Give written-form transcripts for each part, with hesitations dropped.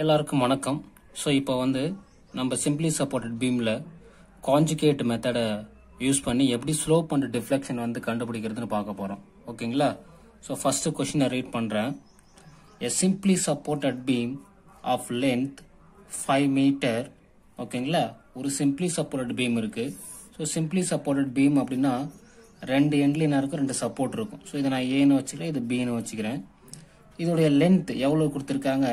எல்லாருக்கும் வணக்கம். ஸோ இப்போ வந்து நம்ம சிம்பிளி சப்போர்ட்டட் பீமில் கான்ஜுகேட் மெத்தடை யூஸ் பண்ணி எப்படி ஸ்லோப் அண்ட் டிஃப்ளெக்ஷன் வந்து கண்டுபிடிக்கிறதுன்னு பார்க்க போகிறோம். ஓகேங்களா? ஸோ ஃபஸ்ட்டு கொஷினை ரீட் பண்ணுறேன். A simply supported beam of length 5 metre. ஓகேங்களா? ஒரு சிம்பிளி சப்போர்ட்டட் பீம் இருக்குது. ஸோ சிம்பிளி சப்போர்ட்டட் பீம் அப்படின்னா ரெண்டு எண்ட்லையும் இருக்கும், ரெண்டு சப்போர்ட் இருக்கும். ஸோ இதை நான் ஏன்னு வச்சுக்கிறேன், இது பின்னு வச்சுக்கிறேன். இதோடைய லென்த் எவ்வளோ கொடுத்துருக்காங்க?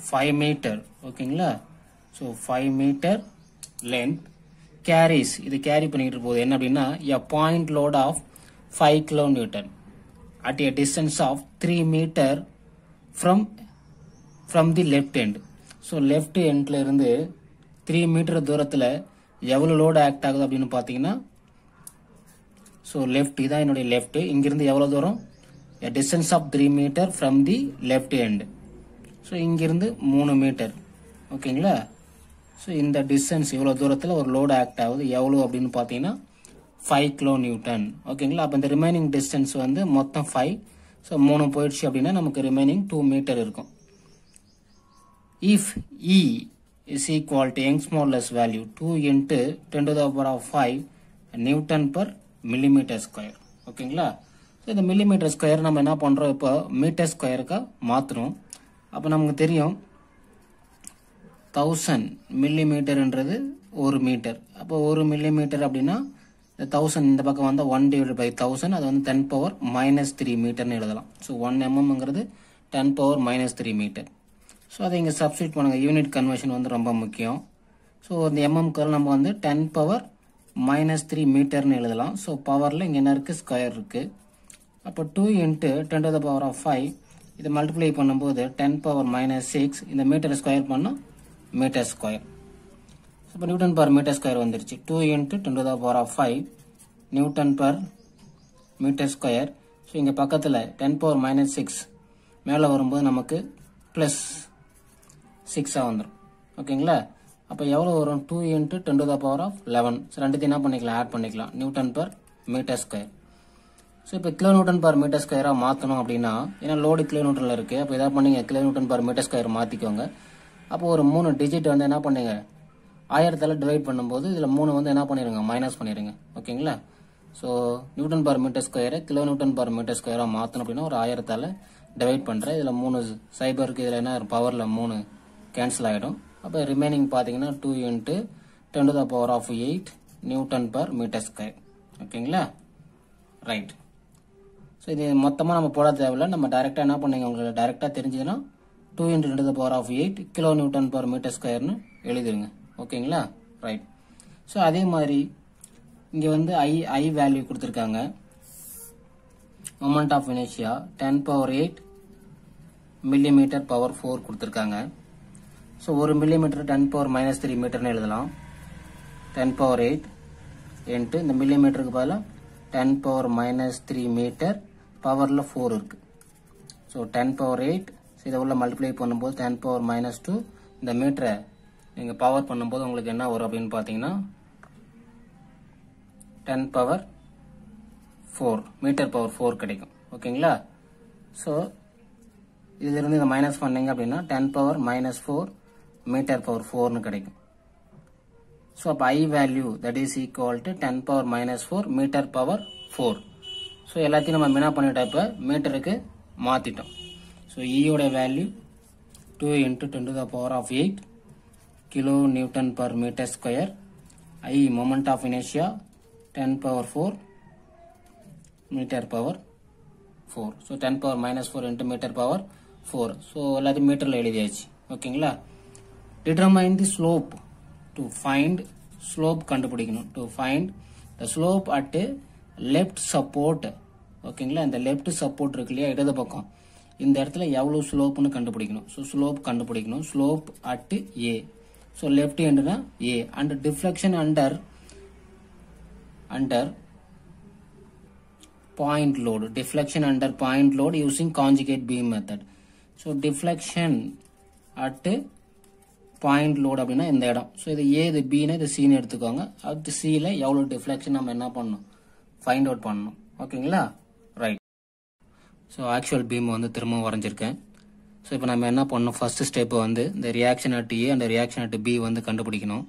5 மீட்டர். ஓகேங்களா? ஸோ 5 மீட்டர் லென்த் கேரிஸ், இது கேரி பண்ணிக்கிட்டு போகுது என்ன அப்படின்னா a point load of 5 kN at a distance of 3 metre from the left end. So left எண்ட்ல இருந்து 3 மீட்டர் தூரத்தில் எவ்வளோ லோடு ஆக்ட் ஆகுது அப்படின்னு பார்த்தீங்கன்னா, ஸோ லெஃப்ட் இதான் என்னுடைய லெஃப்ட், இங்கிருந்து எவ்வளோ தூரம்? A distance of 3 metre from the left end. So இங்கிருந்து 3 மீட்டர். ஓகேங்களா? ஸோ இந்த டிஸ்டன்ஸ் இவ்வளோ தூரத்தில் ஒரு லோடு ஆக்ட் ஆகுது, எவ்வளோ அப்படின்னு பார்த்தீங்கன்னா 5 kN. ஓகேங்களா? அப்போ இந்த ரிமைனிங் டிஸ்டன்ஸ் வந்து மொத்தம் 5. ஸோ 3 போயிடுச்சு அப்படின்னா நமக்கு ரிமைனிங் 2 மீட்டர் இருக்கும். If E is equal to Young's modulus value 2 into 10 to the power of 5 Newton per millimeter square. ஓகேங்களா? ஸோ இந்த மில்லிமீட்டர் ஸ்கொயர் நம்ம என்ன பண்ணுறோம், இப்போ மீட்டர் ஸ்கொயருக்கா மாற்றுறோம். அப்போ நமக்கு தெரியும் 1000 மில்லிமீட்டர்ன்றது 1 மீட்டர். அப்போ 1 மில்லிமீட்டர் அப்படின்னா 1000 இந்த பக்கம் வந்து 1/1000, அது வந்து 10⁻³ மீட்டர்னு எழுதலாம். So 1 mmங்கிறது 10⁻³ metre. ஸோ அதை இங்கே சப்ஸ்டியூட் பண்ணுங்க. யூனிட் கன்வர்ஷன் வந்து ரொம்ப முக்கியம். ஸோ இந்த எம்எம்க்கு நம்ம வந்து 10⁻³ மீட்டர்னு எழுதலாம். ஸோ பவரில் இங்கே என்ன இருக்குது? ஸ்கொயர் இருக்குது. அப்போ 2 into 10 to the power of 5 இதை மல்டிப்ளை பண்ணும்போது 10⁻⁻6, இந்த மீட்டர் ஸ்கொயர் பண்ணால் மீட்டர் ஸ்கொயர். இப்போ நியூட்டன் பர் மீட்டர் ஸ்கொயர் வந்துருச்சு. 2 into 10 to the power of 5 newton per metre square. So இங்கே பக்கத்தில் 10⁻⁻6 மேலே வரும்போது நமக்கு ப்ளஸ் 6 வந்துடும். ஓகேங்களா? அப்போ எவ்வளோ வரும்? 2 into 10 to the power of 11. So ரெண்டுத்தையும் என்ன பண்ணிக்கலாம்? ஆட் பண்ணிக்கலாம். Newton per metre square. So இப்போ கிலோநியூட்டன் பர் மீட்டர் ஸ்கொயராக மாற்றணும் அப்படின்னா, ஏன்னா லோடு கிலோநியூட்டனில் இருக்குது. அப்போ இதாக பண்ணிங்க, கிலோநியூட்டன் பர் மீட்டர் ஸ்கொயர் மாற்றிக்கோங்க. அப்போ ஒரு 3 டிஜிட் வந்து என்ன பண்ணுங்க, 1000 டிவைட் பண்ணும்போது இதில் 3 வந்து என்ன பண்ணிடுங்க, மைனஸ் பண்ணிடுங்க. ஓகேங்களா? ஸோ நியூட்டன் பர் மீட்டர் ஸ்கொயரை கிலோநியூட்டன் பர் மீட்டர் ஸ்கொயராக மாற்றணும் அப்படின்னா ஒரு 1000 டிவைட் பண்ணுறேன். இதில் 3 சைபருக்கு இதில் என்ன பவரில் 3 கேன்சல் ஆகிடும். அப்போ ரிமைனிங் பார்த்தீங்கன்னா 2 into 10 to the power of 8 newton per metre square. ஓகேங்களா? ரைட். ஸோ இது மொத்தமாக நம்ம போட தேவையில்லை, நம்ம டைரெக்டாக என்ன பண்ணுங்க, உங்களுக்கு டைரெக்டாக தெரிஞ்சதுன்னா 2 into 10 to the power of 8 kilo newton per metre ஸ்கொயர்னு எழுதிருங்க. ஓகேங்களா? ரைட். ஸோ அதே மாதிரி இங்கே வந்து ஐ வேல்யூ கொடுத்துருக்காங்க. Moment of inertia 10⁸ millimetre power 4 கொடுத்துருக்காங்க. ஸோ 1 மில்லிமீட்டர் 10⁻³ மீட்டர்னு எழுதலாம். 10⁸ இன்ட்டு இந்த மில்லிமீட்டருக்கு பதிலாக 10⁻³ மீட்டர், பவரில் 4 இருக்கு. ஸோ 10⁸, இதை உள்ள மல்டிப்ளை பண்ணும்போது 10⁻⁻2, இந்த மீட்டரை நீங்கள் பவர் பண்ணும்போது உங்களுக்கு என்ன வரும் அப்படின்னு பார்த்தீங்கன்னா 10⁻⁴ மீட்டர் பவர் 4 கிடைக்கும். ஓகேங்களா? ஸோ இதிலிருந்து இதை மைனஸ் பண்ணீங்க அப்படின்னா 10⁻⁻4 மீட்டர் பவர் 4னு கிடைக்கும். ஸோ அப்போ I value that is equal to 10⁻⁻4 metre power 4. So எல்லாத்தையும் நம்ம என்ன பண்ணிட்டோம், இப்போ மீட்டருக்கு மாற்றிட்டோம். ஸோ ஈயோட value 2 into 10 to the power of 8 kilo newton per metre square. I moment of inertia 10⁻⁴ metre power 4. So 10⁻⁻4 into metre power 4. So எல்லாத்தையும் மீட்டரில் எழுதியாச்சு. ஓகேங்களா? Determine the slope. To find slope கண்டுபிடிக்கணும். To find the slope at left support. ஓகேங்களா? இந்த left support இருக்கு இல்லையா, இடது பக்கம், இந்த இடத்துல எவ்வளோ ஸ்லோப்னு கண்டுபிடிக்கணும். ஸோ ஸ்லோப் கண்டுபிடிக்கணும். Slope at A. So left ஹேண்டுனா A. And deflection under point load. Deflection under point load using conjugate beam method. So deflection at point load அப்படின்னா இந்த இடம். ஸோ இது ஏ, இது பின்னு, இது சின்னு எடுத்துக்கோங்க. அடுத்து சியில் எவ்வளோ டிஃப்ளெக்ஷன் நம்ம என்ன பண்ணணும், ஃபைண்ட் அவுட் பண்ணணும். ஓகேங்களா? ரைட். ஸோ ஆக்சுவல் பீம் வந்து திரும்ப வரைஞ்சிருக்கேன். ஸோ இப்போ நம்ம என்ன பண்ணணும், ஃபர்ஸ்ட் ஸ்டெப் வந்து இந்த reaction at A and reaction at B வந்து கண்டுபிடிக்கணும்.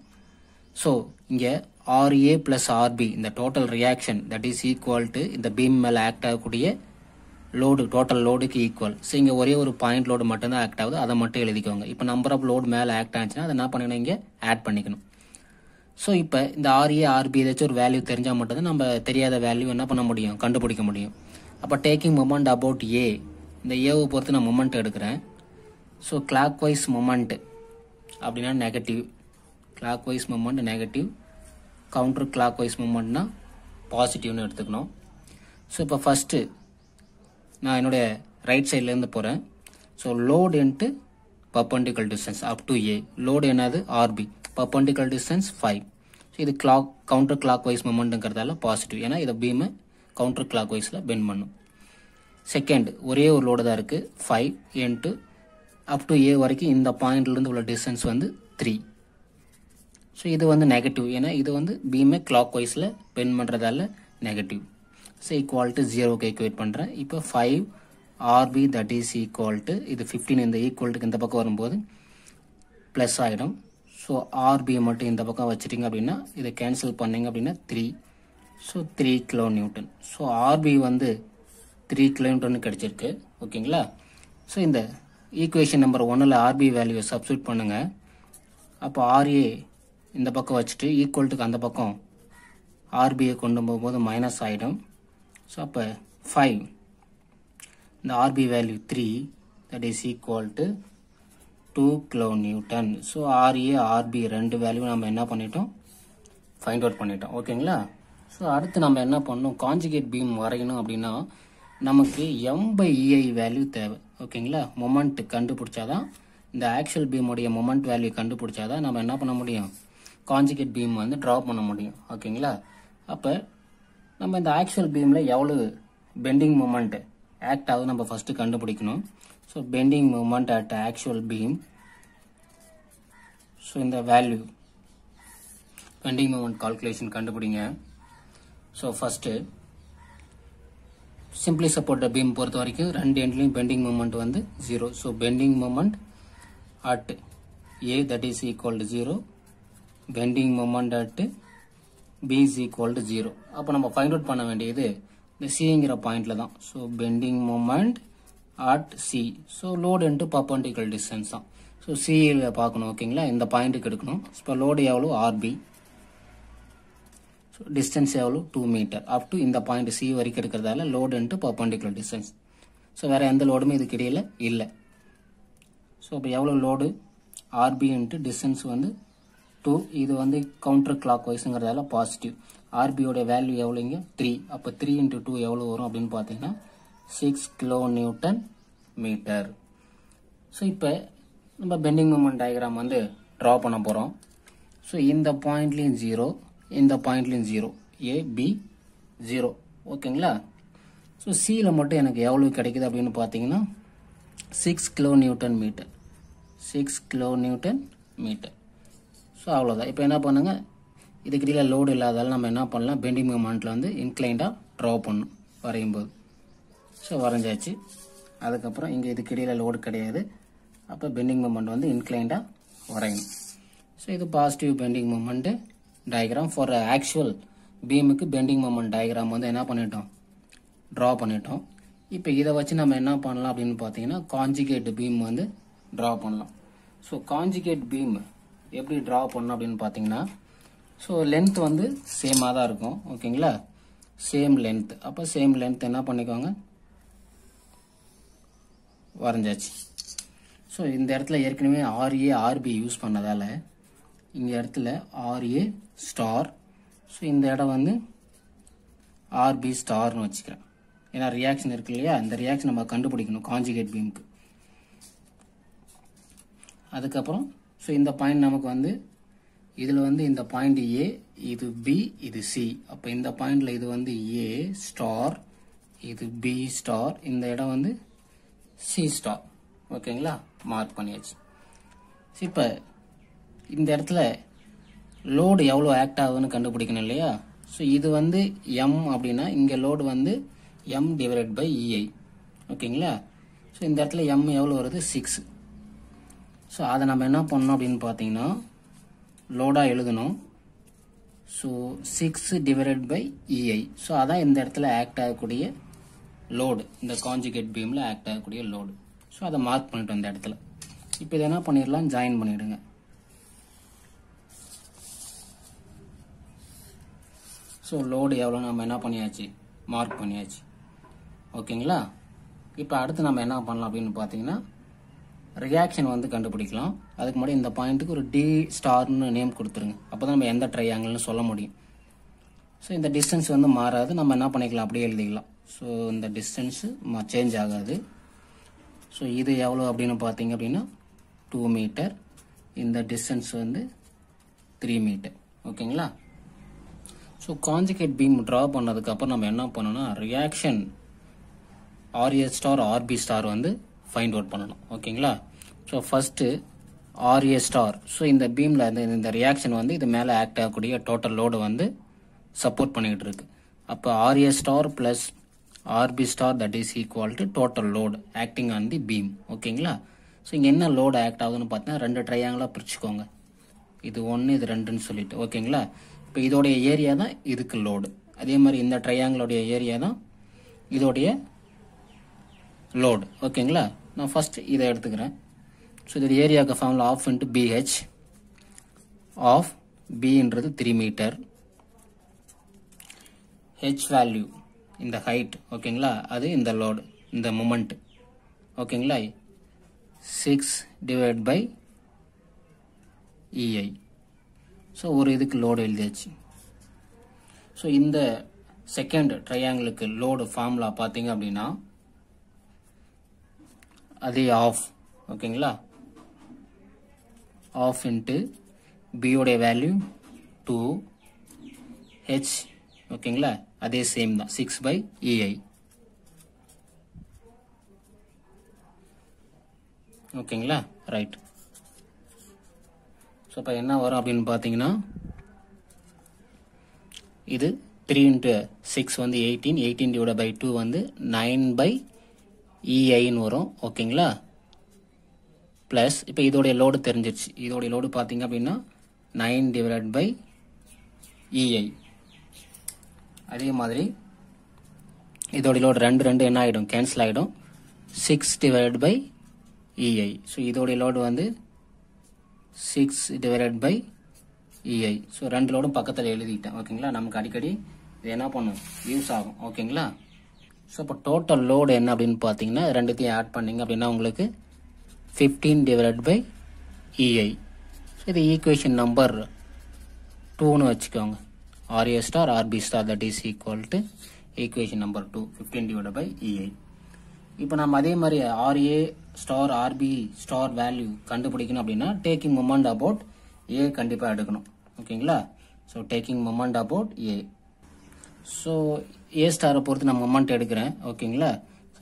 ஸோ இங்கே RA + RB இந்த total reaction that is equal to இந்த பீம் மேலே ஆக்ட் ஆகக்கூடிய லோடு, டோட்டல் லோடுக்கு ஈக்குவல். ஸோ இங்கே ஒரே ஒரு பாயிண்ட் லோடு மட்டும்தான் ஆக்ட் ஆகுது, அதை மட்டும் எழுதிக்கோங்க. இப்போ நம்பர் ஆஃப் லோடு மேலே ஆக்ட் ஆச்சுன்னா அதை என்ன பண்ணிக்கணும், இங்கே ஆட் பண்ணிக்கணும். ஸோ இப்போ இந்த RA RB ஏதாச்சும் ஒரு வேல்யூ தெரிஞ்சால் மட்டும்தான் நம்ம தெரியாத வேல்யூ என்ன பண்ண முடியும், கண்டுபிடிக்க முடியும். அப்போ டேக்கிங் மொமெண்ட் அபவுட் ஏ, இந்த ஏவை பொறுத்து நான் மொமெண்ட் எடுக்கிறேன். ஸோ கிளாக் வைஸ் மொமெண்ட் அப்படின்னா negative, clockwise moment negative, counter clockwise மொமெண்ட்னா பாசிட்டிவ்னு எடுத்துக்கணும். ஸோ இப்போ ஃபஸ்ட்டு நான் என்னுடைய ரைட் சைட்லேருந்து போகிறேன். So load into perpendicular distance up to A, load என்னது RB, பர்பண்டிகுலர் டிஸ்டன்ஸ் 5. ஸோ இது கவுண்டர் கிளாக் வைஸ் மொமெண்ட்டுங்கிறதால பாசிட்டிவ், ஏன்னா இதை பீமை கவுண்டர் கிளாக் வைஸில் பெண்ட் பண்ணும். செகண்ட் ஒரே ஒரு லோடு தான் இருக்குது, 5 இன்ட்டு அப் டு ஏ வரைக்கும் இந்த பாயிண்ட்லேருந்து உள்ள டிஸ்டன்ஸ் வந்து 3. ஸோ இது வந்து நெகட்டிவ், ஏன்னா இது வந்து பீமை கிளாக் வைஸில் பெண்ட் பண்ணுறதால நெகட்டிவ். ஸோ ஈக்குவல் டு 0க்கு ஈக்குவேட் பண்ணுறேன். இப்போ 5 RB that is equal to இது 15 இந்த ஈக்குவல்ட்டுக்கு இந்த பக்கம் வரும்போது ப்ளஸ் ஆகிடும். ஸோ RB மட்டும் இந்த பக்கம் வச்சுட்டிங்க அப்படின்னா இதை கேன்சல் பண்ணிங்க அப்படின்னா 3. So 3 kN. ஸோ RB வந்து 3 kN கிடச்சிருக்கு. ஓகேங்களா? ஸோ இந்த ஈக்குவேஷன் நம்பர் 1ல் RB வேல்யூவை சப்ஸ்டியூட் பண்ணுங்கள். அப்போ RA இந்த பக்கம் வச்சுட்டு ஈக்குவல்ட்டுக்கு அந்த பக்கம் RBயை கொண்டு போகும்போது மைனஸ் ஆகிடும். ஸோ அப்போ 5 இந்த RB value 3 that is equal to 2 kN. So RA RB ரெண்டு வேல்யூ நம்ம என்ன பண்ணிட்டோம், ஃபைண்ட் அவுட் பண்ணிட்டோம். ஓகேங்களா? ஸோ அடுத்து நம்ம என்ன பண்ணணும், கான்ஜுகேட் பீம் வரையணும் அப்படின்னா நமக்கு M/EI வேல்யூ தேவை. ஓகேங்களா? மொமெண்ட் கண்டுபிடிச்சாதான், இந்த ஆக்சுவல் பீமுடைய மொமெண்ட் வேல்யூ கண்டுபிடிச்சாதான் நம்ம என்ன பண்ண முடியும், கான்ஜுகேட் பீம் வந்து ட்ரா பண்ண முடியும். ஓகேங்களா? அப்போ நம்ம இந்த ஆக்சுவல் பீமில் எவ்வளோ பெண்டிங் மொமெண்ட் ஆக்ட் ஆகுது நம்ம ஃபஸ்ட்டு கண்டுபிடிக்கணும். So bending moment at actual beam, so இந்த வேல்யூ பெண்டிங் மொமெண்ட் கால்குலேஷன் கண்டுபிடிங்க. So first simply support beam பொறுத்த வரைக்கும் ரெண்டு எண்ட்லையும் பெண்டிங் மொமெண்ட் வந்து 0. So bending moment at A that is equal to 0, bending moment at B is equal to 0. அப்போ நம்ம find out பண்ண வேண்டியது இந்த சிங்கிற பாயிண்ட்ல தான். So bending moment at C, so load into perpendicular distance தான். ஸோ சியில் பார்க்கணும். ஓகேங்களா? இந்த பாயிண்ட்டுக்கு எடுக்கணும். இப்போ லோடு எவ்வளோ RB, ஸோ டிஸ்டன்ஸ் எவ்வளோ 2 மீட்டர் அப் டு இந்த பாயிண்ட் C வரைக்கும் இருக்கிறதால load into perpendicular distance. So வேறு எந்த லோடுமே இதுக்கு இடையில் இல்லை. ஸோ இப்போ எவ்வளோ லோடு RB இன்ட்டு டிஸ்டன்ஸ் வந்து 2, இது வந்து கவுண்டர் கிளாக் வைஸுங்கிறதால பாசிட்டிவ். RBயோட வேல்யூ எவ்வளோங்க 3. அப்போ 3 × 2 எவ்வளோ வரும் அப்படின்னு பார்த்தீங்கன்னா 6 kN/மீட்டர். ஸோ இப்போ நம்ம பெண்டிங் மொமெண்ட் டயக்ராம் வந்து ட்ரா பண்ண போகிறோம். ஸோ இந்த பாயிண்ட்லேயும் 0, இந்த பாயிண்ட்லேயும் 0, A B 0. ஓகேங்களா? ஸோ சியில் மட்டும் எனக்கு எவ்வளோ கிடைக்குது அப்படின்னு பார்த்தீங்கன்னா 6 kN/மீட்டர், 6 kN/மீட்டர். ஸோ அவ்வளோதான். இப்போ என்ன பண்ணுங்க, இதுக்கு இடையில் லோடு இல்லாதால நம்ம என்ன பண்ணலாம், பெண்டிங் மொமெண்ட்டில் வந்து இன்க்ளைண்டாக ட்ரா பண்ணணும் வரையும்போது. ஸோ வரைஞ்சாச்சு. அதுக்கப்புறம் இங்கே இதுக்கு இடையில் லோடு கிடையாது, அப்போ பெண்டிங் மொமெண்ட் வந்து இன்க்ளைண்டாக வரையணும். ஸோ இது positive bending moment diagram for actual பீமுக்கு பெண்டிங் மொமெண்ட் டயக்ராம் வந்து என்ன பண்ணிட்டோம், ட்ரா பண்ணிட்டோம். இப்போ இதை வச்சு நம்ம என்ன பண்ணலாம் அப்படின்னு பார்த்தீங்கன்னா கான்ஜுகேட் பீம் வந்து ட்ரா பண்ணலாம். ஸோ கான்ஜுகேட் பீம் எப்படி ட்ரா பண்ணணும் அப்படின்னு பார்த்தீங்கன்னா, ஸோ லென்த் வந்து சேமாக தான் இருக்கும். ஓகேங்களா? Same length. அப்போ சேம் லென்த் என்ன பண்ணிக்கோங்க, வரைஞ்சாச்சு. ஸோ இந்த இடத்துல ஏற்கனவே RA RB யூஸ் பண்ணதால் இங்கே இடத்துல RA ஸ்டார், ஸோ இந்த இடம் வந்து RB ஸ்டார்னு வச்சுக்கிறேன். ஏன்னா ரியாக்ஷன் இருக்கு இல்லையா, இந்த ரியாக்ஷன் நம்ம கண்டுபிடிக்கணும் கான்ஜுகேட் பீமுக்கு. அதுக்கப்புறம் ஸோ இந்த பாயிண்ட் நமக்கு வந்து இதில் வந்து இந்த பாயிண்ட் A, இது B, இது C. அப்போ இந்த பாயிண்டில் இது வந்து A ஸ்டார், இது B ஸ்டார், இந்த இடம் வந்து C ஸ்டார். ஓகேங்களா? மார்க் பண்ணியாச்சு. இப்போ இந்த இடத்துல லோடு எவ்வளோ ஆக்ட் ஆகுதுன்னு கண்டுபிடிக்கணும் இல்லையா. ஸோ இது வந்து M அப்படின்னா இங்கே லோடு வந்து M/EI. ஓகேங்களா? ஸோ இந்த இடத்துல m எவ்வளோ வருது 6. ஸோ அதை நம்ம என்ன பண்ணணும் அப்படின்னு பார்த்தீங்கன்னா லோடாக எழுதணும். So 6 divided by EI. So அதான் இந்த இடத்துல ஆக்ட் ஆகக்கூடிய லோடு, இந்த கான்ஜுகேட் பீமில் ஆக்ட் ஆகக்கூடிய லோடு. ஸோ அதை மார்க் பண்ணிட்டோம் இந்த இடத்துல. இப்போ இதை என்ன பண்ணிடலாம், ஜாயின் பண்ணிவிடுங்க. ஸோ லோடு எவ்வளோ நம்ம என்ன பண்ணியாச்சு, மார்க் பண்ணியாச்சு. ஓகேங்களா. இப்போ அடுத்து நம்ம என்ன பண்ணலாம் அப்படின்னு பார்த்தீங்கன்னா ரியாக்ஷன் வந்து கண்டுபிடிக்கலாம். அதுக்கு முன்னாடி இந்த பாயிண்ட்டுக்கு ஒரு D ஸ்டார்னு நேம் கொடுத்துருங்க. அப்போ தான் நம்ம எந்த ட்ரையாங்கிள்னு சொல்ல முடியும். ஸோ இந்த டிஸ்டன்ஸ் வந்து மாறாது, நம்ம என்ன பண்ணிக்கலாம் அப்படியே எழுதிக்கலாம். ஸோ இந்த டிஸ்டன்ஸு சேஞ்ச் ஆகாது. ஸோ இது எவ்வளோ அப்படின்னு பார்த்தீங்க அப்படின்னா 2 மீட்டர். இந்த டிஸ்டன்ஸ் வந்து 3 மீட்டர். ஓகேங்களா. ஸோ கான்ஜுகேட் பீம் ட்ரா பண்ணதுக்கப்புறம் நம்ம என்ன பண்ணணும்னா reaction RA star RB star வந்து ஃபைண்ட் அவுட் பண்ணணும். ஓகேங்களா. So first RA star. So இந்த பீமில் இந்த ரியாக்ஷன் வந்து இது மேலே ஆக்ட் ஆகக்கூடிய டோட்டல் லோடு வந்து சப்போர்ட் பண்ணிக்கிட்டு இருக்கு. அப்போ RA star plus RB star that is equal to total load acting on the beam. ஓகேங்களா. ஸோ இங்கே என்ன லோடு ஆக்ட் ஆகுதுன்னு பார்த்தீங்கன்னா 2 ட்ரையாங்கிளாக பிரிச்சுக்கோங்க. இது 1 இது 2ன்னு சொல்லிட்டு. ஓகேங்களா. இப்போ இதோடைய ஏரியா தான் இதுக்கு லோடு. அதே மாதிரி இந்த ட்ரையாங்கிளோடைய ஏரியா தான் இதோடைய லோடு. ஓகேங்களா. நான் ஃபர்ஸ்ட் இதை எடுத்துக்கிறேன். ஸோ இதோட ஏரியாவுக்கு formula half into BH. Half Bன்றது 3 மீட்டர். H வேல்யூ இந்த ஹைட். ஓகேங்களா. அது இந்த லோடு, இந்த மொமெண்ட். ஓகேங்களா. 6 டிவைட் பை EI. ஸோ ஒரு இதுக்கு லோடு எழுதியாச்சு. ஸோ இந்த செகண்ட் ட்ரையாங்கிளுக்கு லோடு ஃபார்முலா பார்த்தீங்க அப்படின்னா அதே ஆஃப். ஓகேங்களா. ஆஃப் இன்ட்டு பியோடைய வேல்யூ 2 H. ஓகேங்களா. அதே சேம் தான் 6 பை EI. ஓகேங்களா. ரைட். ஸோ இப்போ என்ன வரும் அப்படின்னு பார்த்தீங்கன்னா இது 3 இன்ட்டு 6 வந்து 18. 18 டிவைட் பை 2 வந்து 9 பை EIன்னு வரும். ஓகேங்களா. ப்ளஸ் இப்போ இதோடைய லோடு தெரிஞ்சிருச்சு. இதோடைய லோடு பார்த்தீங்க அப்படின்னா 9 டிவைட் பை EI. அதே மாதிரி இதோடைய லோடு 2 என்ன ஆகிடும், கேன்சல் ஆகிடும். 6 டிவைட் பை EI. ஸோ இதோடைய லோடு வந்து 6 டிவைட் பை EI. ஸோ 2 லோடும் பக்கத்தில் எழுதிட்டேன். ஓகேங்களா. நமக்கு அடிக்கடி இது என்ன பண்ணும், யூஸ் ஆகும். ஓகேங்களா. ஸோ இப்போ டோட்டல் லோடு என்ன அப்படின்னு பார்த்தீங்கன்னா ரெண்டுத்தையும் ஆட் பண்ணிங்க அப்படின்னா உங்களுக்கு 15 டிவைட் பை EI. ஸோ இது ஈக்குவேஷன் நம்பர் 2ன்னு வச்சுக்கோங்க. RA star RB star that is equal to equation number 2 15 divide by EI. இப்போ நம்ம அதே மாதிரி RA star RB star value கண்டுபிடிக்கணும் அப்படின்னா டேக்கிங் மொமெண்ட் அபவுட் A கண்டிப்பாக எடுக்கணும். ஓகேங்களா. So taking moment about A. So A ஸ்டாரை பொறுத்து நான் மொமெண்ட் எடுக்கிறேன். ஓகேங்களா.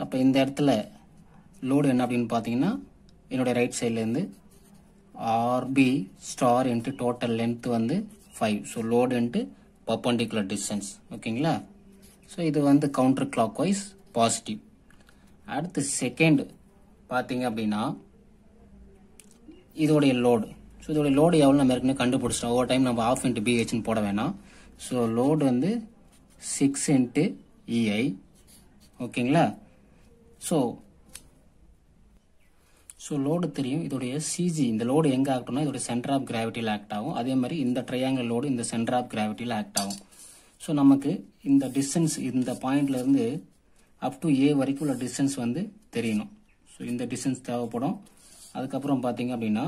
அப்போ இந்த இடத்துல லோடு என்ன அப்படின்னு பார்த்தீங்கன்னா என்னுடைய ரைட் சைட்லேருந்து RB star into total length வந்து 5. So load into perpendicular distance. ஓகேங்களா. ஸோ இது வந்து கவுண்டர் கிளாக் வைஸ் பாசிட்டிவ். அடுத்து செகண்ட் பார்த்தீங்க அப்படின்னா இதோடைய லோடு. ஸோ இதோடைய லோடு எவ்வளோ நம்ம ஏற்கனவே கண்டுபிடிச்சிட்டோம். ஒவ்வொரு டைம் நம்ம ஆஃப் இன்ட்டு BHன்னு போட வேணாம். ஸோ லோடு வந்து 6 இன்ட்டு EI. ஓகேங்களா. ஸோ லோடு தெரியும். இதோடைய CG இந்த லோடு எங்கே ஆக்டோம்னா இதோட சென்டர் ஆஃப் கிராவிட்டியில் ஆக்ட் ஆகும். அதே மாதிரி இந்த ட்ரையாங்கிள் லோடு இந்த சென்டர் ஆஃப் கிராவிட்டியில் ஆக்ட் ஆகும். ஸோ நமக்கு இந்த டிஸ்டன்ஸ் இந்த பாயிண்ட்லேருந்து அப் டு A வரைக்கும் உள்ள டிஸ்டன்ஸ் வந்து தெரியணும். ஸோ இந்த டிஸ்டன்ஸ் தேவைப்படும். அதுக்கப்புறம் பார்த்தீங்க அப்படின்னா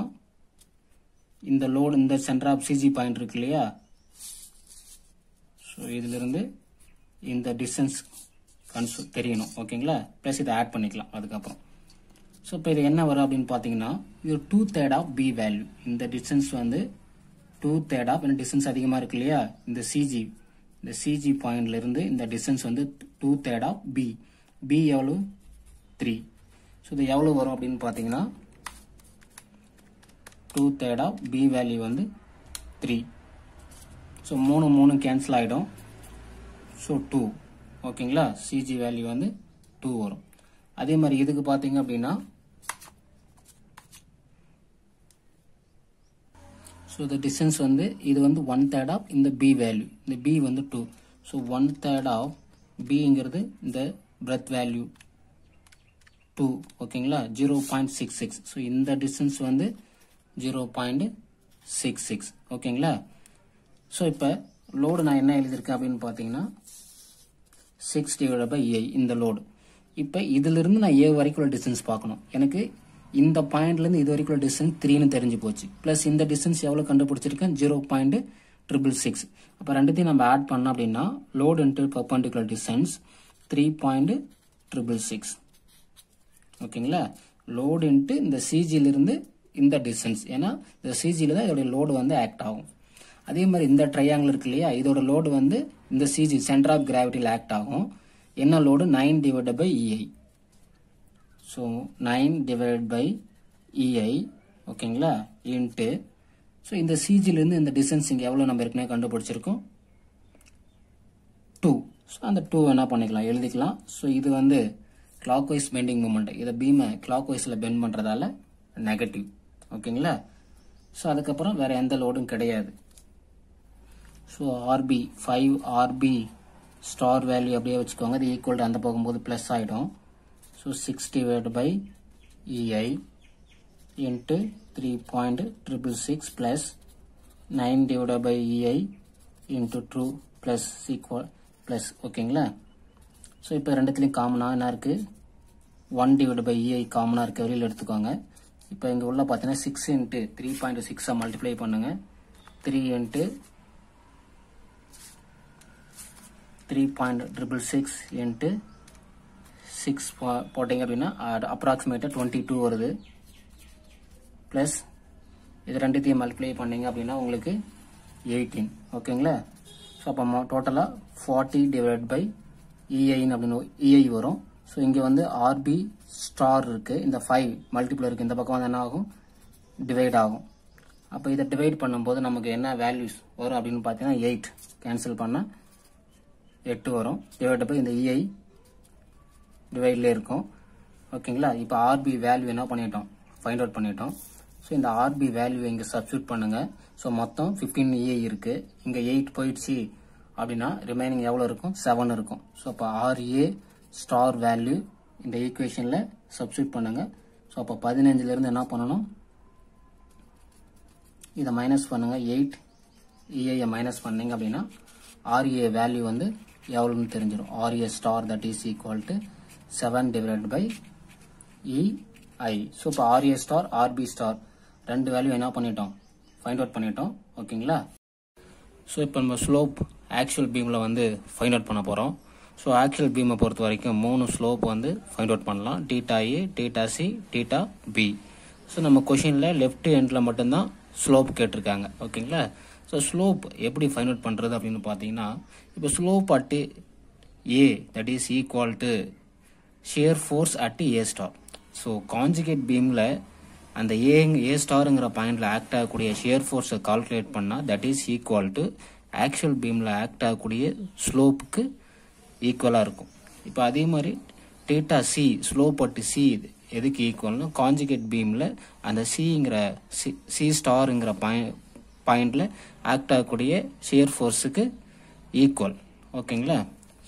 இந்த லோடு இந்த சென்டர் ஆஃப் CG பாயிண்ட் இருக்கு இல்லையா. ஸோ இதிலிருந்து இந்த டிஸ்டன்ஸ் தெரியணும். ஓகேங்களா. ப்ளஸ் இதை ஆட் பண்ணிக்கலாம் அதுக்கப்புறம். ஸோ இப்போ இது என்ன வரும் அப்படின்னு பார்த்தீங்கன்னா இது 2/3 ஆஃப் B வேல்யூ. இந்த டிஸ்டன்ஸ் வந்து 2/3 ஆஃப் இந்த டிஸ்டன்ஸ் அதிகமாக இருக்கு இல்லையா. இந்த CG பாயிண்ட்லேருந்து இந்த டிஸ்டன்ஸ் வந்து 2/3 ஆஃப் B. B எவ்வளோ 3. ஸோ இது எவ்வளோ வரும் அப்படின்னு பார்த்தீங்கன்னா 2/3 ஆஃப் B வேல்யூ வந்து 3. ஸோ 3 கேன்சல் ஆகிடும். ஸோ 2. ஓகேங்களா. CG வேல்யூ வந்து 2 வரும். அதே மாதிரி இதுக்கு பார்த்தீங்க அப்படின்னா ஸோ the distance வந்து இது வந்து 1/3 ஆஃப் இந்த b வேல்யூ, இந்த b வந்து 2. ஸோ 1/3 ஆஃப் bங்கிறது இந்த breadth வேல்யூ 2. ஓகேங்களா, 0.66. ஸோ இந்த டிஸ்டன்ஸ் வந்து 0.66. ஓகேங்களா. ஸோ இப்போ லோடு நான் என்ன எழுதியிருக்கேன் அப்படின்னு பார்த்தீங்கன்னா 6/ei இந்த லோடு. இப்போ இதிலிருந்து நான் a வரைக்கும் உள்ள டிஸ்டன்ஸ் பார்க்கணும். எனக்கு இந்த பாயிண்ட்லேருந்து இது வரைக்கும் உள்ள டிஸ்டன்ஸ் 3ன்னு தெரிஞ்சு போச்சு. ப்ளஸ் இந்த டிஸ்டன்ஸ் எவ்வளோ கண்டுபிடிச்சிருக்கேன், 0.666. அப்போ ரெண்டுத்தையும் நம்ம ஆட் பண்ணோம் அப்படின்னா லோடு இன்ட்டு பர்பண்டிகுலர் டிஸ்டன்ஸ் 3.666. ஓகேங்களா, லோடு இன்ட்டு இந்த சிஜிலிருந்து இந்த டிஸ்டன்ஸ், ஏன்னா இந்த சிஜியில் தான் இதோடைய லோடு வந்து ஆக்ட் ஆகும். அதே மாதிரி இந்த ட்ரையாங்கிள் இருக்கு இல்லையா, இதோட லோடு வந்து இந்த சிஜி சென்டர் ஆஃப் கிராவிட்டியில் ஆக்ட் ஆகும். என்ன லோடு, 9/ei. So 9/ei. ஓகேங்களா, இன்ட்டு ஸோ இந்த சிஜிலேருந்து இந்த டிஸ்டன்ஸ் இங்கே எவ்வளோ நம்ம ஏற்கனவே கண்டுபிடிச்சிருக்கோம், 2. ஸோ அந்த 2 என்ன பண்ணிக்கலாம், எழுதிக்கலாம். ஸோ இது வந்து கிளாக் வைஸ் பெண்டிங் மூமெண்ட், இதை பீமை கிளாக் வைஸில் பெண்ட் பண்ணுறதால நெகட்டிவ். ஓகேங்களா. ஸோ அதுக்கப்புறம் வேறு எந்த லோடும் கிடையாது. So RB 5 RB star value அப்படியே வச்சுக்கோங்க. அது ஈக்குவல் டு அந்த போகும்போது ப்ளஸ் ஆகிடும். So 6/ei into 3.666 plus 9/ei into 2 plus equal plus. ஓகேங்களா. ஸோ இப்போ ரெண்டுத்துலேயும் காமனாக என்ன இருக்குது, 1/ei காமனாக இருக்க வெளியில் எடுத்துக்கோங்க. இப்போ இங்கே உள்ள பார்த்தீங்கன்னா 6 இன்ட்டு 3.6 மல்டிப்ளை பண்ணுங்க. 3 இன்ட்டு 3.666 இன்ட்டு 6 போட்டிங்க அப்படின்னா அப்ராக்சிமேட்டாக 22 வருது. ப்ளஸ் இது ரெண்டுத்தையும் மல்டிப்ளை பண்ணிங்க அப்படின்னா உங்களுக்கு 18. ஓகேங்களா. ஸோ அப்போ டோட்டலாக 40/ei அப்படின்னு ei வரும். ஸோ இங்கே வந்து ஆர்பி ஸ்டார் இருக்குது, இந்த 5 மல்டிபிள் இருக்குது, இந்த பக்கம் வந்து என்ன ஆகும், டிவைட் ஆகும். அப்போ இதை டிவைட் பண்ணும்போது நமக்கு என்ன வேல்யூஸ் வரும் அப்படின்னு பார்த்தீங்கன்னா 8 கேன்சல் பண்ணால் 8 வரும். டிவைட் பை இந்த ei டிவைட்லேயே இருக்கும். ஓகேங்களா. இப்போ ஆர்பி வேல்யூ என்ன பண்ணிட்டோம், ஃபைண்ட் அவுட் பண்ணிட்டோம். ஸோ இந்த ஆர்பி வேல்யூ இங்கே சப்ஸ்டியூட் பண்ணுங்கள். ஸோ மொத்தம் 15 ei இருக்குது, இங்கே 8 போயிடுச்சு அப்படின்னா ரிமைனிங் எவ்வளோ இருக்கும், 7 இருக்கும். ஸோ அப்போ RA ஸ்டார் வேல்யூ இந்த ஈக்குவேஷனில் சப்ஸ்டியூட் பண்ணுங்கள். ஸோ அப்போ 15லேருந்து என்ன பண்ணணும், இதை மைனஸ் பண்ணுங்கள். 8 ei மைனஸ் பண்ணிங்க அப்படின்னா RA வேல்யூ வந்து எவ்வளோன்னு தெரிஞ்சிடும். RA star that is equal to 7/ei. So இப்போ RA ஸ்டார் RB ஸ்டார் ரெண்டு வேல்யூ என்ன பண்ணிட்டோம், ஃபைண்ட் அவுட் பண்ணிட்டோம். ஓகேங்களா. ஸோ இப்போ நம்ம ஸ்லோப் ஆக்சுவல் பீமில் வந்து ஃபைண்ட் அவுட் பண்ண போகிறோம். ஸோ ஆக்சுவல் பீமை பொறுத்த வரைக்கும் 3 ஸ்லோப் வந்து ஃபைண்ட் அவுட் பண்ணலாம், θA, θC, θB. ஸோ நம்ம கொஷினில் லெஃப்ட் எண்டில் மட்டும்தான் ஸ்லோப் கேட்டிருக்காங்க. ஓகேங்களா. ஸோ ஸ்லோப் எப்படி ஃபைண்ட் அவுட் பண்ணுறது அப்படின்னு பார்த்தீங்கன்னா, இப்போ slope at A that is equal to shear force at A star. So conjugate பீமில் அந்த ஏ ஸ்டாருங்கிற பாயிண்டில் ஆக்ட் ஆகக்கூடிய ஷியர் ஃபோர்ஸை கால்குலேட் பண்ணால் that is equal to actual பீமில் ஆக்ட் ஆகக்கூடிய ஸ்லோப்புக்கு ஈக்குவலாக இருக்கும். இப்போ அதே மாதிரி θC ஸ்லோப் அட் C எதுக்கு ஈக்குவல்னா கான்ஜுகேட் பீமில் அந்த சிங்கிற சி ஸ்டாருங்கிற பாயிண்டில் ஆக்ட் ஆகக்கூடிய ஷியர் ஃபோர்ஸுக்கு ஈக்குவல். ஓகேங்களா.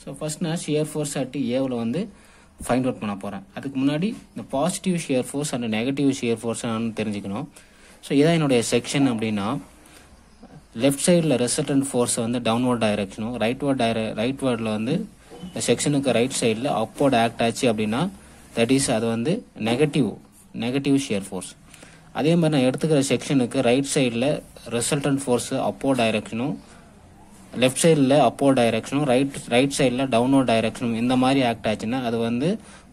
ஸோ ஃபர்ஸ்ட் நான் ஷியர் ஃபோர்ஸ் அட் ஏவில் வந்து ஃபைண்ட் அவுட் பண்ண போகிறேன். அதுக்கு முன்னாடி இந்த positive shear force and negative shear force நான் தெரிஞ்சுக்கணும். ஸோ இதான் என்னுடைய செக்ஷன் அப்படின்னா, லெஃப்ட் சைடில் ரெசல்டன்ட் ஃபோர்ஸை வந்து டவுன்வர்ட் டைரக்ஷனும், ரைட் வேர்டில் வந்து செக்ஷனுக்கு ரைட் சைடில் அப்வர்ட் ஆக்ட் ஆச்சு அப்படின்னா தட் இஸ் அது வந்து நெகட்டிவ் ஷியர் ஃபோர்ஸ். அதே மாதிரி நான் எடுத்துக்கிற செக்ஷனுக்கு ரைட் சைடில் ரிசல்டன்ட் ஃபோர்ஸு அப்போர்ட் டைரக்ஷனும், லெஃப்ட் சைடில் அப்போர்ட் டைரக்ஷனும், ரைட் சைடில் டவுன்வர்ட் டைரக்ஷனும் இந்த மாதிரி ஆக்ட் ஆச்சுன்னா அது வந்து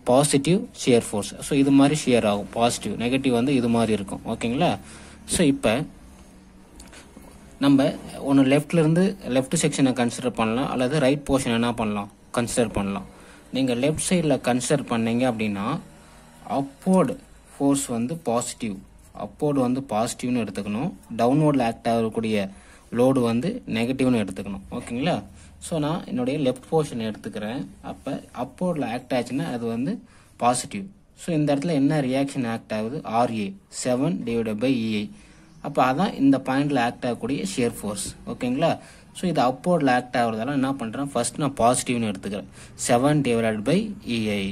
பாசிட்டிவ் ஷியர் ஃபோர்ஸ். ஸோ இது மாதிரி ஷியர் ஆகும். பாசிட்டிவ், நெகட்டிவ் வந்து இது மாதிரி இருக்கும். ஓகேங்களா. ஸோ இப்போ நம்ம ஒன்று லெஃப்ட்லேருந்து லெஃப்ட் செக்ஷனை கன்சிடர் பண்ணலாம், அல்லது ரைட் போர்ஷன் என்ன பண்ணலாம், கன்சிடர் பண்ணலாம். நீங்கள் லெஃப்ட் சைடில் கன்சிடர் பண்ணீங்க அப்படின்னா அப்போர்டு ஃபோர்ஸ் வந்து பாசிட்டிவ், அப்போர்டு வந்து பாசிட்டிவ்னு எடுத்துக்கணும். டவுன்வர்டில் ஆக்ட் ஆகக்கூடிய லோடு வந்து நெகட்டிவ்னு எடுத்துக்கணும். ஓகேங்களா. ஸோ நான் என்னுடைய லெஃப்ட் போர்ஷன் எடுத்துக்கிறேன். அப்போ அப்போர்டில் ஆக்ட் ஆச்சுன்னா அது வந்து பாசிட்டிவ். ஸோ இந்த இடத்துல என்ன ரியாக்ஷன் ஆக்ட் ஆகுது? RA 7 divided by EI. அப்போ அதான் இந்த பாயிண்ட்ல ஆக்ட் ஆகக்கூடிய ஷியர் ஃபோர்ஸ். ஓகேங்களா? ஸோ இது அப்போர்டில் ஆக்ட் ஆகுறதால என்ன பண்ணுறேன், ஃபர்ஸ்ட் நான் பாசிட்டிவ்னு எடுத்துக்கிறேன். 7 டிவைடட் பை EI.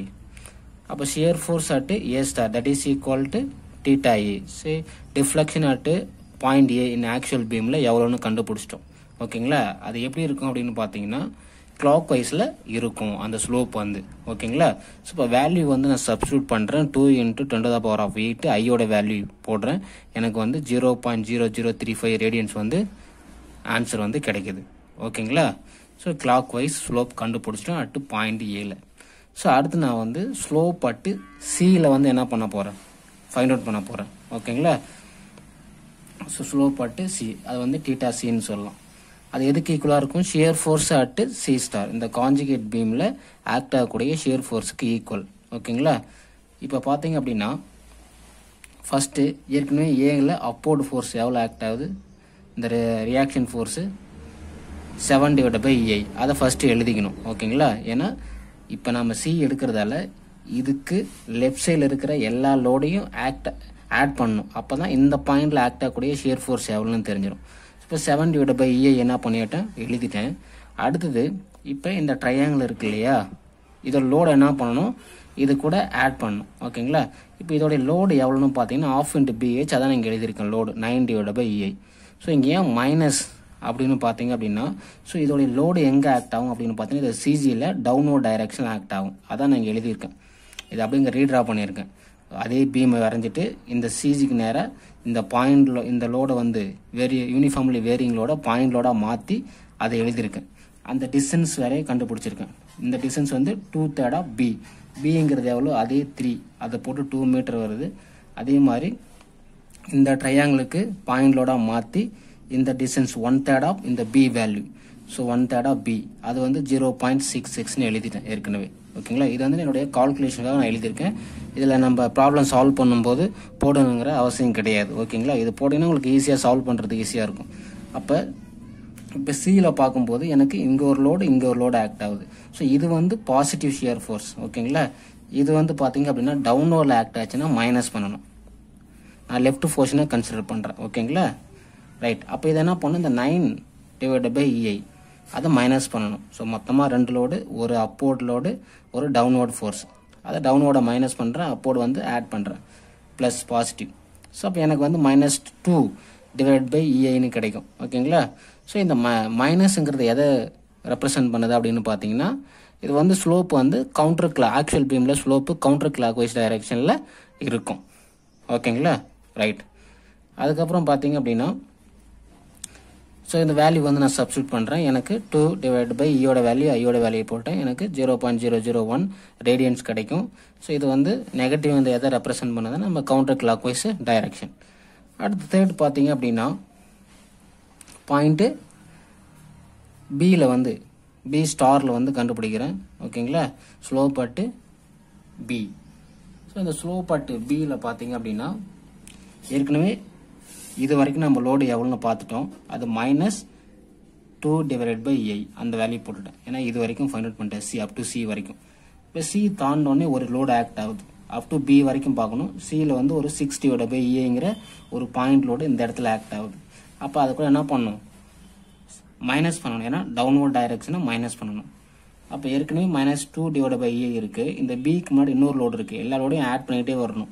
அப்போ shear force at A star that is equal to theta A. சரி, deflection at point A in actual பீமில் எவ்வளோன்னு கண்டுபிடிச்சிட்டோம். ஓகேங்களா? அது எப்படி இருக்கும் அப்படின்னு பார்த்தீங்கன்னா கிளாக் வைஸில் இருக்கும் அந்த ஸ்லோப் வந்து. ஓகேங்களா? ஸோ இப்போ வேல்யூ வந்து நான் சப்ஸ்டியூட் பண்ணுறேன். 2 × 10⁸8 ஐயோட வேல்யூ போடுறேன். எனக்கு வந்து 0.0035 ரேடியன்ஸ் வந்து ஆன்சர் வந்து கிடைக்குது. ஓகேங்களா? ஸோ கிளாக் வைஸ் ஸ்லோப் கண்டுபிடிச்சிட்டோம் அட் பாயிண்ட் ஏல. ஸோ அடுத்து நான் வந்து ஸ்லோப் அட்டு சியில் வந்து என்ன பண்ண போகிறேன், ஃபைண்ட் அவுட் பண்ண போகிறேன். ஓகேங்களா? ஸோ ஸ்லோப் அட்டு சி அது வந்து தீட்டா சின்னு சொல்லலாம். அது எதுக்கு ஈக்குவலாக இருக்கும்? Shear force at C star இந்த கான்ஜுகேட் பீமில் ஆக்ட் ஆகக்கூடிய ஷியர் ஃபோர்ஸுக்கு ஈக்குவல். ஓகேங்களா? இப்போ பார்த்தீங்க அப்படின்னா ஃபஸ்ட்டு ஏற்கனவே ஏல அப்போர்டு ஃபோர்ஸ் எவ்வளோ ஆக்ட் ஆகுது? இந்த reaction force 7 divided by EI. அதை ஃபஸ்ட்டு எழுதிக்கணும். ஓகேங்களா? ஏன்னா இப்போ நம்ம சி எடுக்கிறதால இதுக்கு லெஃப்ட் சைடில் இருக்கிற எல்லா லோடையும் ஆட் பண்ணணும். அப்போ தான் இந்த பாயிண்டில் ஆக்ட் ஆகக்கூடிய ஷியர் ஃபோர்ஸ் எவ்வளோன்னு தெரிஞ்சிடும். இப்போ 7 டிவைடட் பை EI என்ன பண்ணிட்டேன், எழுதிட்டேன். அடுத்தது இப்போ இந்த ட்ரையாங்கிள் இருக்கு இல்லையா, இதோட லோடு என்ன பண்ணணும், இது கூட ஆட் பண்ணணும். ஓகேங்களா? இப்போ இதோடைய லோடு எவ்வளோன்னு பார்த்தீங்கன்னா 1/2 × BH. அதான் இங்கே எழுதியிருக்கேன் load 9 divided by EI. So இங்கே ஏன் மைனஸ் அப்படின்னு பார்த்தீங்க அப்படின்னா, ஸோ இதோடைய லோடு எங்கே ஆக்ட் ஆகும் அப்படின்னு பார்த்தீங்கன்னா இது சிஜியில் டவுன்வர்ட் டைரக்ஷன் ஆக்ட் ஆகும். அதான் நான் இங்கே எழுதியிருக்கேன். இது அப்படி இங்கே ரீட்ரா பண்ணியிருக்கேன். அதே பீமை வரைஞ்சிட்டு இந்த சிஜிக்கு நேராக இந்த பாயிண்ட்ல இந்த லோடை வந்து யூனிஃபார்ம்லி வேரிங் லோட பாயிண்ட் லோடாக மாற்றி அதை எழுதியிருக்கேன். அந்த டிஸ்டன்ஸ் வரைய கண்டுபிடிச்சிருக்கேன். இந்த டிஸ்டன்ஸ் வந்து 2/3 ஆஃப் பி. பிங்கிறது எவ்வளோ? அதே 3. அதை போட்டு 2 மீட்டர் வருது. அதே மாதிரி இந்த ட்ரையாங்கிளுக்கு பாயிண்ட் லோடாக மாற்றி இந்த டிஸ்டன்ஸ் 1/3 ஆஃப் இந்த B value. So 1/3 of B அது வந்து 0.66ன்னு எழுதிட்டேன் ஏற்கனவே. ஓகேங்களா? இது வந்து என்னுடைய கால்குலேஷனுக்காக நான் எழுதியிருக்கேன். இதில் நம்ம ப்ராப்ளம் சால்வ் பண்ணும்போது போடணுங்கிற அவசியம் கிடையாது. ஓகேங்களா? இது போட்டிங்கன்னா உங்களுக்கு ஈஸியாக சால்வ் பண்ணுறதுக்கு ஈஸியாக இருக்கும். இப்போ சியில் பார்க்கும்போது எனக்கு இங்கே ஒரு லோடு இங்கே ஒரு லோடு ஆக்ட் ஆகுது. ஸோ இது வந்து பாசிட்டிவ் ஷியர் ஃபோர்ஸ். ஓகேங்களா? இது வந்து பார்த்தீங்க அப்படின்னா டவுன்வர்டில் ஆக்ட் ஆச்சுன்னா மைனஸ் பண்ணணும். நான் லெஃப்ட் போர்ஷனை கன்சிடர் பண்ணுறேன். ஓகேங்களா? ரைட். அப்போ இதை என்ன பண்ணணும், இந்த 9 டிவைடட் பை EI அதை மைனஸ் பண்ணணும். ஸோ மொத்தமாக 2 லோடு, ஒரு அப்போர்ட் லோடு, ஒரு டவுன்வர்ட் ஃபோர்ஸ். அதை டவுன்வர்டை மைனஸ் பண்ணுறேன், அப்போர்டு வந்து ஆட் பண்ணுறேன், ப்ளஸ் பாசிட்டிவ். ஸோ அப்போ எனக்கு வந்து -2 டிவைட் பை EIன்னு கிடைக்கும். ஓகேங்களா? ஸோ இந்த மைனஸுங்கிறது எதை ரெப்ரசன்ட் பண்ணுது அப்படின்னு பார்த்தீங்கன்னா, இது வந்து ஸ்லோப் வந்து ஆக்சுவல் பீமில் ஸ்லோப்பு கவுண்டர் கிளாக் வைஸ் டைரக்ஷனில் இருக்கும். ஓகேங்களா? ரைட். அதுக்கப்புறம் பார்த்தீங்க அப்படின்னா ஸோ இந்த வேல்யூ வந்து நான் சப்ஸ்டியூட் பண்ணுறேன். எனக்கு 2 டிவைட் பை ஐயோட வேல்யூ போட்டேன். எனக்கு 0.001 ரேடியன்ஸ் கிடைக்கும். ஸோ இது வந்து நெகட்டிவ் வந்து எதை ரெப்ரசன்ட் பண்ணதுன்னா நம்ம கவுண்டர் கிளாக் வைஸ் டைரக்ஷன். அடுத்து தேர்ட் பார்த்தீங்க அப்படின்னா பாயிண்ட்டு பியில் வந்து பி ஸ்டாரில் வந்து கண்டுபிடிக்கிறேன். ஓகேங்களா? Slope at B. ஸோ இந்த ஸ்லோப் அட்டு பியில் பார்த்தீங்க அப்படின்னா ஏற்கனவே இது வரைக்கும் நம்ம லோடு எவ்வளோன்னு பார்த்துட்டோம். அது -2 டிவைடட் பை EI அந்த வேல்யூ போட்டுட்டேன். ஏன்னா இது வரைக்கும் ஃபைண்ட் அவுட் பண்ணிட்டேன் சி அப் டு சி வரைக்கும். இப்போ சி தாண்டோடனே ஒரு லோடு ஆக்ட் ஆகுது. அப் டு பி வரைக்கும் பார்க்கணும். சியில் வந்து ஒரு 6 டிவைடட் பை EIங்கிற ஒரு பாயிண்ட் லோடு இந்த இடத்துல ஆக்ட் ஆகுது. அப்போ அது கூட என்ன பண்ணணும், மைனஸ் பண்ணணும். ஏன்னா டவுன்வர்ட் டைரக்ஷனை மைனஸ் பண்ணணும். அப்போ ஏற்கனவே -2 டிவைடட் பை EI இருக்குது. இந்த பிக்கு முன்னாடி இன்னொரு லோடு இருக்குது. எல்லா லோடையும் ஆட் பண்ணிகிட்டே வரணும்.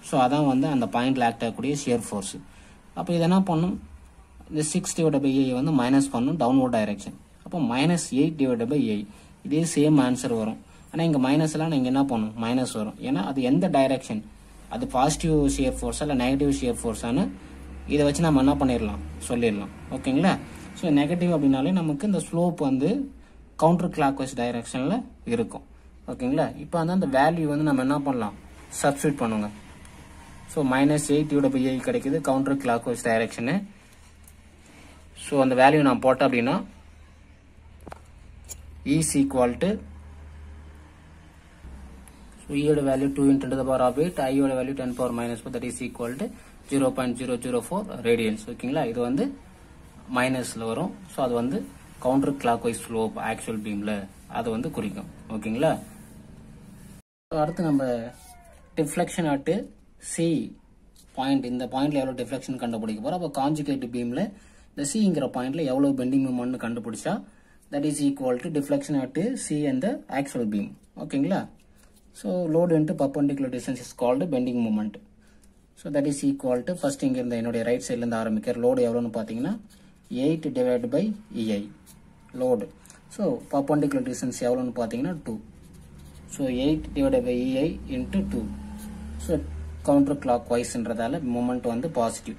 ஸோ அதான் வந்து அந்த பாயிண்டில் ஆக்ட் ஆகக்கூடிய ஷியர் ஃபோர்ஸு. அப்போ இது என்ன பண்ணும், இந்த 6 டிவைடட் பை EI வந்து மைனஸ் பண்ணணும் டவுன்வர்ட் டைரக்ஷன். அப்போ -8 டிவைடட் பை EI இதே சேம் ஆன்சர் வரும். ஆனால் இங்கே மைனஸ்லாம் நீங்கள் என்ன பண்ணணும், மைனஸ் வரும். ஏன்னா அது எந்த டைரக்ஷன், அது பாசிட்டிவ் ஷியர் ஃபோர்ஸா இல்லை நெகட்டிவ் ஷியர் ஃபோர்ஸான்னு இதை வச்சு நம்ம என்ன பண்ணிடலாம், சொல்லிடலாம். ஓகேங்களா? ஸோ நெகட்டிவ் அப்படின்னாலே நமக்கு இந்த ஸ்லோப் வந்து கவுண்டர் கிளாக் வைஸ் டைரக்ஷனில் இருக்கும். ஓகேங்களா? இப்போ வந்து அந்த வேல்யூ வந்து நம்ம என்ன பண்ணலாம், சப்ஸ்டியூட் பண்ணுங்க. ஸோ -8 டிவைட் பை EI கிடைக்குது கவுண்டர் கிளாக் வைஸ் டைரக்ஷனு. ஸோ அந்த வேல்யூ நான் போட்டேன் அப்படின்னா இஸ் ஈக்குவல் டு ஈயோட வேல்யூ 2 × 10⁸8 ஐயோட value 10⁻⁻4 that is equal to 0.004 radians. ஓகேங்களா? இது வந்து மைனஸில் வரும். ஸோ அது வந்து counter clockwise slope actual பீமில் அதை வந்து குறிக்கும். ஓகேங்களா? அடுத்து நம்ம டிஃப்ளெக்ஷன் அட் சி பாயிண்ட், இந்த பாயிண்ட்ல எவ்வளவு டிஃப்ளெக்ஷன் கண்டுபிடிக்க போறோம். அப்போ கான்ஜுகேட் பீம்ல இந்த சிங்கிற பாயிண்ட்ல எவ்வளவு பெண்டிங் மூமெண்ட் கண்டுபிடிச்சா that is equal to deflection at C and the actual beam. ஓகேங்களா? So load into perpendicular distance is called bending moment. So that is equal to first இங்க இருந்த என்னுடைய ரைட் சைடுல இருந்து ஆரம்பிக்கிற லோடு எவ்வளவுன்னு பாத்தீங்கன்னா 8 divided by EI load. So perpendicular distance எவ்வளவுன்னு பாத்தீங்கன்னா 2. So 8 divided by EI into 2. So counter clockwise ன்றதால moment வந்து பாசிட்டிவ்.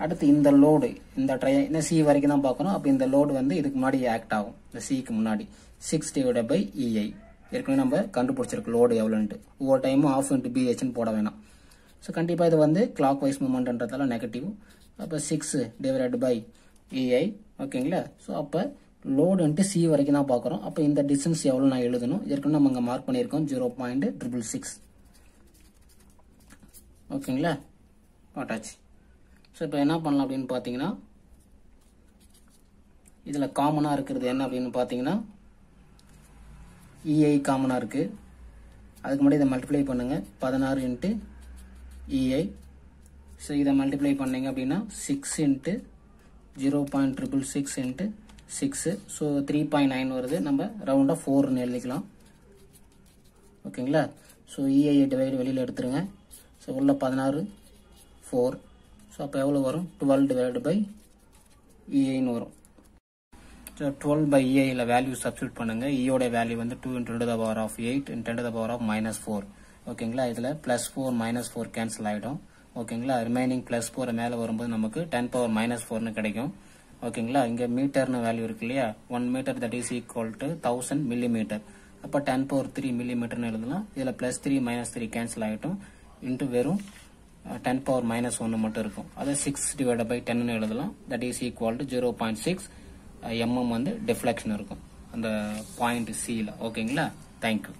அடுத்து இந்த லோடு இந்த சி வரைக்கும் தான் பார்க்கணும். அப்போ இந்த லோடு வந்து இதுக்கு முன்னாடி ஆக்ட் ஆகும், இந்த சிக்கு முன்னாடி 6 divided by EI. ஏற்கனவே நம்ம கண்டுபிடிச்சிருக்கு லோடு எவ்வளோன்ட்டு. ஒவ்வொரு டைமும் ஆஃப் இன்ட்டு பிஹெச்னு போட வேணாம். ஸோ கண்டிப்பாக இது வந்து கிளாக் வைஸ் மூமெண்ட்ன்றதால நெகட்டிவ். அப்போ 6 divided by EI. ஓகேங்களா? ஸோ அப்போ லோடுன்ட்டு சி வரைக்கும் தான் பார்க்குறோம். அப்போ இந்த டிஸ்டன்ஸ் எவ்வளோ நான் எழுதணும், ஏற்கனவே நம்ம இங்கே மார்க் பண்ணியிருக்கோம் 0.666. ஓகேங்களா? போட்டாச்சு. ஸோ இப்போ என்ன பண்ணலாம் அப்படின்னு பார்த்தீங்கன்னா, இதில் காமனாக இருக்கிறது என்ன அப்படின்னு பார்த்தீங்கன்னா EI காமனாக இருக்குது. அதுக்கு முன்னாடி இதை மல்டிப்ளை பண்ணுங்கள் 16 இன்ட்டு EI. ஸோ இதை மல்டிப்ளை பண்ணிங்க அப்படின்னா 6 இன்ட்டு 0.666 இன்ட்டு 6. ஸோ 3.9 வருது. நம்ம ரவுண்டாக 4ன்னு எழுதிக்கலாம். ஓகேங்களா? ஸோ EI டிவைடு வெளியில் எடுத்துருங்க. ஸோ உள்ள 16 4. ஸோ அப்போ எவ்வளோ வரும், 12 divided by EIன்னு வரும். ஸோ 12 by EIயில் வேல்யூ சப்ஸ்டியூட் பண்ணுங்க. EOட வேல்யூ வந்து 2 × 10⁻⁸ 8 × 10⁻⁴. ஓகேங்களா? இதில் +4 -4 கேன்சல் ஆகிடும். ஓகேங்களா? ரிமைனிங் +4 மேலே வரும்போது நமக்கு 10⁻⁻⁴ கிடைக்கும். ஓகேங்களா? இங்கே மீட்டர்னு வேல்யூ இருக்கு இல்லையா, 1 metre that is equal to 1000 millimetre. அப்போ 10⁻³ மில்லிமீட்டர்னு எழுதலாம். இதில் +3 -3 கேன்சல் ஆகிட்டும். இன்ட்டு வெறும் 10⁻⁻1 மட்டும் இருக்கும். அதை 6 divided by 10ன்னு எழுதலாம். That is equal to 0.6 mm வந்து டிஃப்ளெக்ஷன் இருக்கும் அந்த பாயிண்ட் சியில். ஓகேங்களா? தேங்க்யூ.